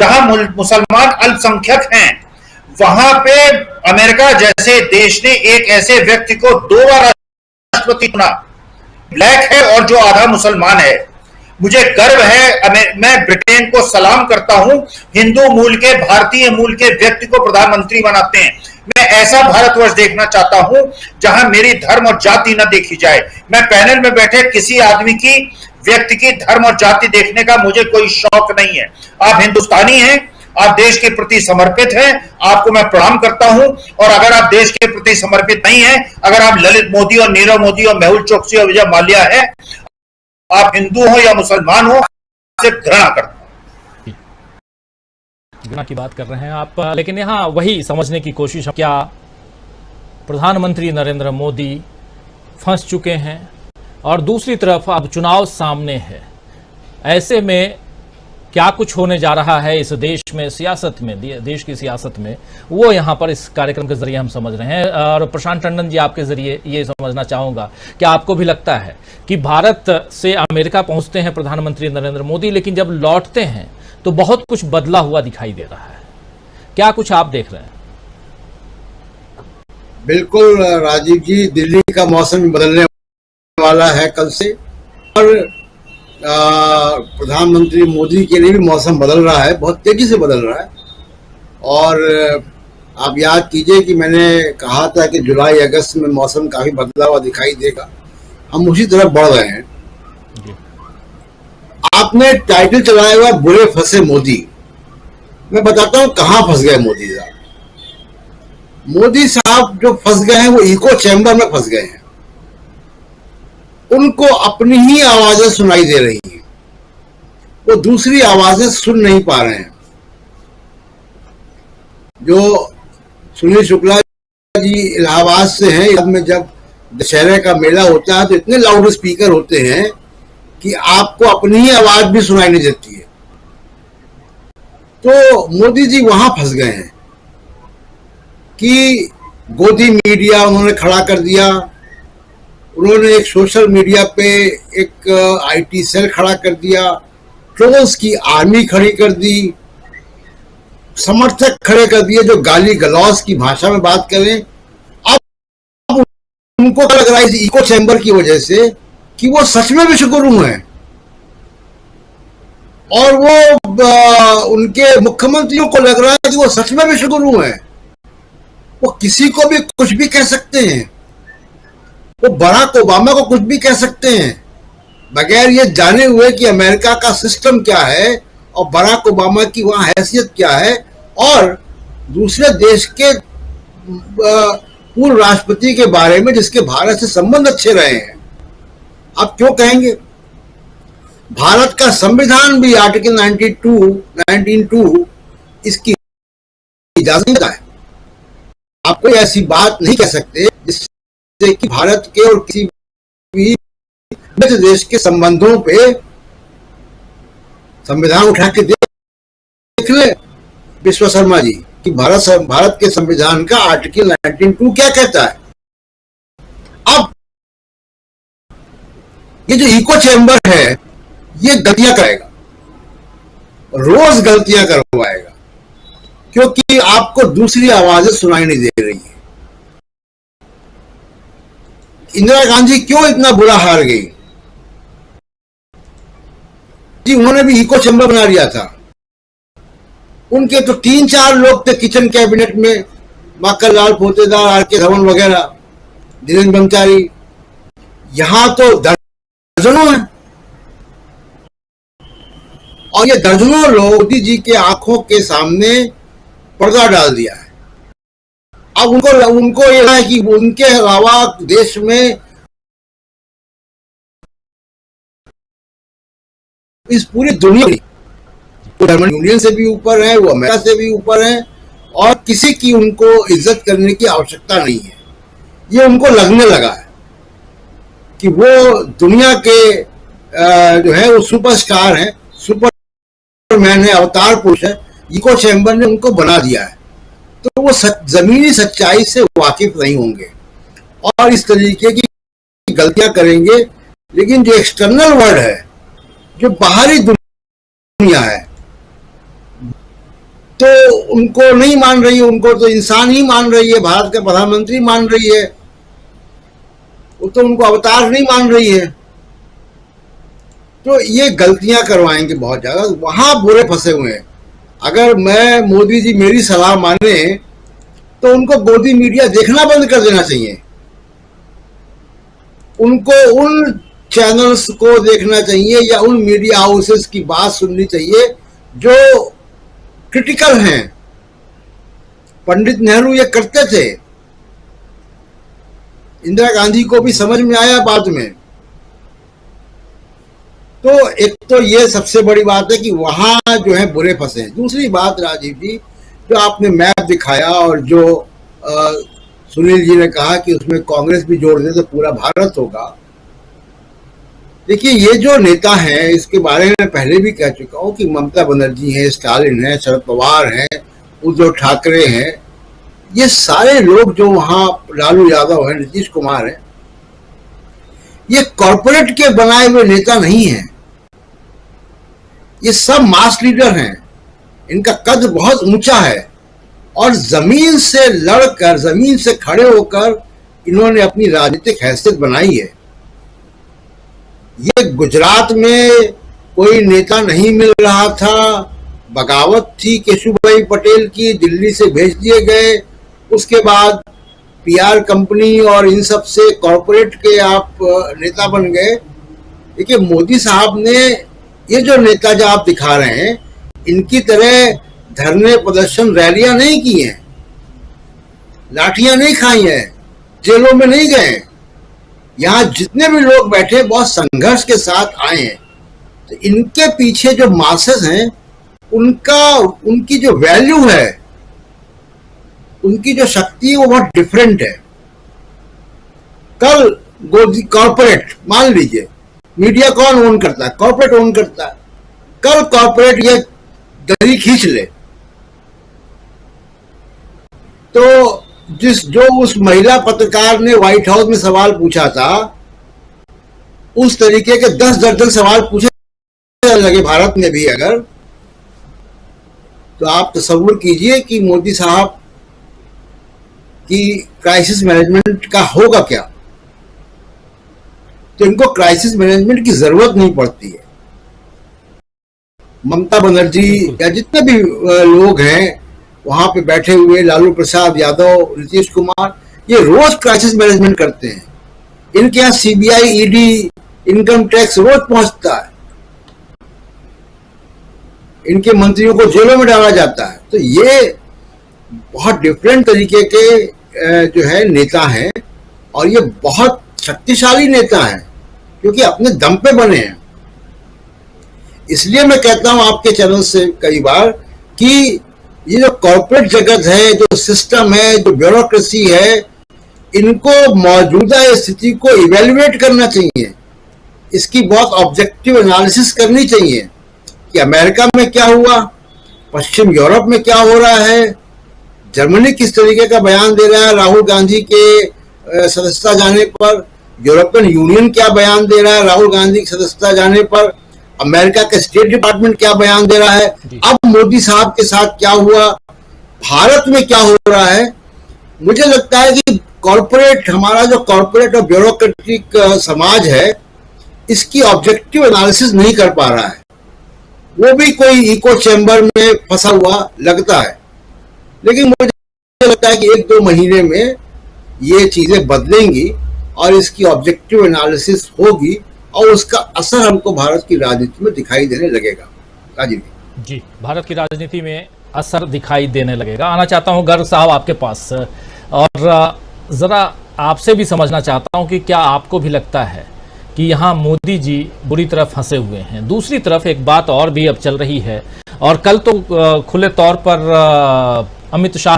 जहां मुसलमान अल्पसंख्यक हैं, वहां पे अमेरिका जैसे देश ने एक ऐसे व्यक्ति को 2 बार राष्ट्रपति चुना, ब्लैक है और जो आधा मुसलमान है। मुझे गर्व है, मैं ब्रिटेन को सलाम करता हूं, हिंदू मूल के, भारतीय मूल के व्यक्ति को प्रधानमंत्री बनाते हैं। मैं ऐसा भारतवर्ष देखना चाहता हूं जहां मेरी धर्म और जाति न देखी जाए। मैं पैनल में बैठे किसी आदमी की, व्यक्ति की धर्म और जाति देखने का मुझे कोई शौक नहीं है। आप हिंदुस्तानी हैं, आप देश के प्रति समर्पित हैं, आपको मैं प्रणाम करता हूं। और अगर आप देश के प्रति समर्पित नहीं हैं, अगर आप ललित मोदी और नीरव मोदी और मेहुल चोकसी और विजय माल्या है, आप हिंदू हो या मुसलमान हो, आपसे घृणा करता हूं। घृणा की बात कर रहे हैं आप, लेकिन यहां वही समझने की कोशिश, क्या प्रधानमंत्री नरेंद्र मोदी फंस चुके हैं और दूसरी तरफ अब चुनाव सामने है, ऐसे में क्या कुछ होने जा रहा है इस देश में, सियासत में, देश की सियासत में, वो यहाँ पर इस कार्यक्रम के जरिए हम समझ रहे हैं। और प्रशांत टंडन जी, आपके जरिए ये समझना चाहूँगा कि आपको भी लगता है कि भारत से अमेरिका पहुँचते हैं प्रधानमंत्री नरेंद्र मोदी, लेकिन जब लौटते हैं तो बहुत कुछ बदला हुआ दिखाई दे रहा है, क्या कुछ आप देख रहे हैं? बिल्कुल राजीव जी, दिल्ली का मौसम बदलने वाला है कल से, और प्रधानमंत्री मोदी के लिए भी मौसम बदल रहा है, बहुत तेजी से बदल रहा है। और आप याद कीजिए कि मैंने कहा था कि जुलाई अगस्त में मौसम काफी बदला हुआ दिखाई देगा, हम उसी तरफ बढ़ रहे हैं। आपने टाइटल चलाया हुआ बुरे फंसे मोदी, मैं बताता हूं कहां फंस गए मोदी साहब। मोदी साहब जो फंस गए हैं वो इको चैम्बर में फंस गए हैं। उनको अपनी ही आवाजें सुनाई दे रही हैं, वो दूसरी आवाजें सुन नहीं पा रहे हैं। जो सुनील शुक्ला जी इलाहाबाद से हैं, इलाहाबाद में जब दशहरे का मेला होता है तो इतने लाउड स्पीकर होते हैं कि आपको अपनी ही आवाज भी सुनाई नहीं देती है। तो मोदी जी वहां फंस गए हैं कि गोदी मीडिया उन्होंने खड़ा कर दिया, उन्होंने एक सोशल मीडिया पे एक आईटी सेल खड़ा कर दिया, ट्रोल्स की आर्मी खड़ी कर दी, समर्थक खड़े कर दिए जो गाली गलौज की भाषा में बात करें। अब उनको लग रहा है इस इको चैम्बर की वजह से कि वो सच में विश्वगुरु हैं, और वो उनके मुख्यमंत्रियों को लग रहा है कि वो सच में विश्वगुरु हैं। वो किसी को भी कुछ भी कह सकते हैं, वो बराक ओबामा को कुछ भी कह सकते हैं बगैर ये जाने हुए कि अमेरिका का सिस्टम क्या है और बराक ओबामा की वहां हैसियत क्या है, और दूसरे देश के पूर्व राष्ट्रपति के बारे में जिसके भारत से संबंध अच्छे रहे हैं। आप क्यों कहेंगे? भारत का संविधान भी आर्टिकल 19(2) इसकी इजाजत देता है। आप कोई ऐसी बात नहीं कह सकते जिससे कि भारत के और किसी भी देश के संबंधों पे संविधान उठा के देख ले विश्व शर्मा जी कि भारत के संविधान का आर्टिकल 19(2) क्या कहता है। अब ये जो इको चैम्बर है ये गलतियां करेगा, रोज गलतियां करवाएगा, क्योंकि आपको दूसरी आवाजें सुनाई नहीं दे रही है। इंदिरा गांधी क्यों इतना बुरा हार गई जी? उन्होंने भी इको चैम्बर बना लिया था। उनके तो 3-4 लोग थे किचन कैबिनेट में, माखन लाल पोतेदार, आर.के. धवन वगैरह, धीरेन्द्र ब्रह्मचारी। यहां तो दर्जनों हैं, और ये दर्जनों लोग मोदी जी के आंखों के सामने पर्दा डाल दिया है। अब उनको ये है कि उनके अलावा देश में इस पूरी दुनिया वो जर्मनी यूनियन से भी ऊपर है, वो अमेरिका से भी ऊपर है, और किसी की उनको इज्जत करने की आवश्यकता नहीं है। ये उनको लगने लगा है कि वो दुनिया के जो है वो सुपरस्टार हैं, सुपरमैन है, अवतार पुरुष है। इको चैम्बर ने उनको बना दिया है, तो वो जमीनी सच्चाई से वाकिफ नहीं होंगे और इस तरीके की गलतियां करेंगे। लेकिन जो एक्सटर्नल वर्ल्ड है, जो बाहरी दुनिया है, तो उनको नहीं मान रही है, उनको तो इंसान ही मान रही है, भारत का प्रधानमंत्री मान रही है, वो तो उनको अवतार नहीं मान रही है। तो ये गलतियां करवाएंगे बहुत ज्यादा, वहां बुरे फंसे हुए हैं। अगर मैं मोदी जी मेरी सलाह माने तो उनको गोदी मीडिया देखना बंद कर देना चाहिए, उनको उन चैनल्स को देखना चाहिए या उन मीडिया हाउसेस की बात सुननी चाहिए जो क्रिटिकल हैं। पंडित नेहरू ये करते थे, इंदिरा गांधी को भी समझ में आया बाद में। तो एक तो ये सबसे बड़ी बात है कि वहां जो है बुरे फंसे हैं। दूसरी बात राजीव जी, जो आपने मैप दिखाया और जो सुनील जी ने कहा कि उसमें कांग्रेस भी जोड़ दे तो पूरा भारत होगा। देखिए, ये जो नेता हैं इसके बारे में पहले भी कह चुका हूं कि ममता बनर्जी हैं, स्टालिन हैं, शरद पवार हैं, उद्धव ठाकरे हैं, ये सारे लोग जो वहां, लालू यादव हैं, नीतीश कुमार हैं, ये कॉरपोरेट के बनाए हुए नेता नहीं हैं। ये सब मास लीडर हैं, इनका कद बहुत ऊंचा है और जमीन से लड़कर, जमीन से खड़े होकर इन्होंने अपनी राजनीतिक हैसियत बनाई है। ये गुजरात में कोई नेता नहीं मिल रहा था, बगावत थी केशुभाई पटेल की, दिल्ली से भेज दिए गए, उसके बाद पीआर कंपनी और इन सब से कॉरपोरेट के आप नेता बन गए। देखिए, मोदी साहब ने ये जो नेता जो आप दिखा रहे हैं, इनकी तरह धरने, प्रदर्शन, रैलियां नहीं की हैं, लाठियां नहीं खाई हैं, जेलों में नहीं गए। यहाँ जितने भी लोग बैठे बहुत संघर्ष के साथ आए हैं। तो इनके पीछे जो मासेस हैं, उनकी जो वैल्यू है, उनकी जो शक्ति है, वो बहुत डिफरेंट है। कल कॉर्पोरेट, मान लीजिए मीडिया कौन ओन करता है? कॉर्पोरेट ओन करता है। कल कॉर्पोरेट ये दरी खींच ले तो जो उस महिला पत्रकार ने व्हाइट हाउस में सवाल पूछा था, उस तरीके के 10 दर्जन सवाल पूछे लगे भारत में भी अगर, तो आप तसव्वुर कीजिए कि मोदी साहब की क्राइसिस मैनेजमेंट का होगा क्या। तो इनको क्राइसिस मैनेजमेंट की जरूरत नहीं पड़ती है। ममता बनर्जी या जितने भी लोग हैं वहां पे बैठे हुए, लालू प्रसाद यादव, नीतीश कुमार, ये रोज क्राइसिस मैनेजमेंट करते हैं। इनके यहाँ सीबीआई, ईडी, इनकम टैक्स रोज पहुंचता है, इनके मंत्रियों को जेलों में डाला जाता है। तो ये बहुत डिफरेंट तरीके के जो है नेता हैं और ये बहुत शक्तिशाली नेता हैं क्योंकि अपने दम पे बने हैं। इसलिए मैं कहता हूं आपके चैनल से कई बार कि ये जो कॉर्पोरेट जगत है, जो सिस्टम है, जो ब्यूरोक्रेसी है, इनको मौजूदा स्थिति को इवेल्युएट करना चाहिए। इसकी बहुत ऑब्जेक्टिव एनालिसिस करनी चाहिए कि अमेरिका में क्या हुआ, पश्चिम यूरोप में क्या हो रहा है, जर्मनी किस तरीके का बयान दे रहा है राहुल गांधी के सदस्यता जाने पर, यूरोपियन यूनियन क्या बयान दे रहा है राहुल गांधी की सदस्यता जाने पर, अमेरिका का स्टेट डिपार्टमेंट क्या बयान दे रहा है, अब मोदी साहब के साथ क्या हुआ, भारत में क्या हो रहा है। मुझे लगता है कि कॉर्पोरेट, हमारा जो कॉर्पोरेट और ब्यूरोक्रेटिक समाज है, इसकी ऑब्जेक्टिव एनालिसिस नहीं कर पा रहा है। वो भी कोई इको चैम्बर में फंसा हुआ लगता है। लेकिन मुझे लगता है कि 1-2 महीने में ये चीजें बदलेंगी और इसकी ऑब्जेक्टिव एनालिसिस होगी और उसका असर हमको भारत की राजनीति में दिखाई देने लगेगा। राजीव जी, भारत की राजनीति में असर दिखाई देने लगेगा। आना चाहता हूं गर्ग साहब आपके पास और जरा आपसे भी समझना चाहता हूं कि क्या आपको भी लगता है कि यहाँ मोदी जी बुरी तरह फंसे हुए हैं। दूसरी तरफ एक बात और भी अब चल रही है और कल तो खुले तौर पर अमित शाह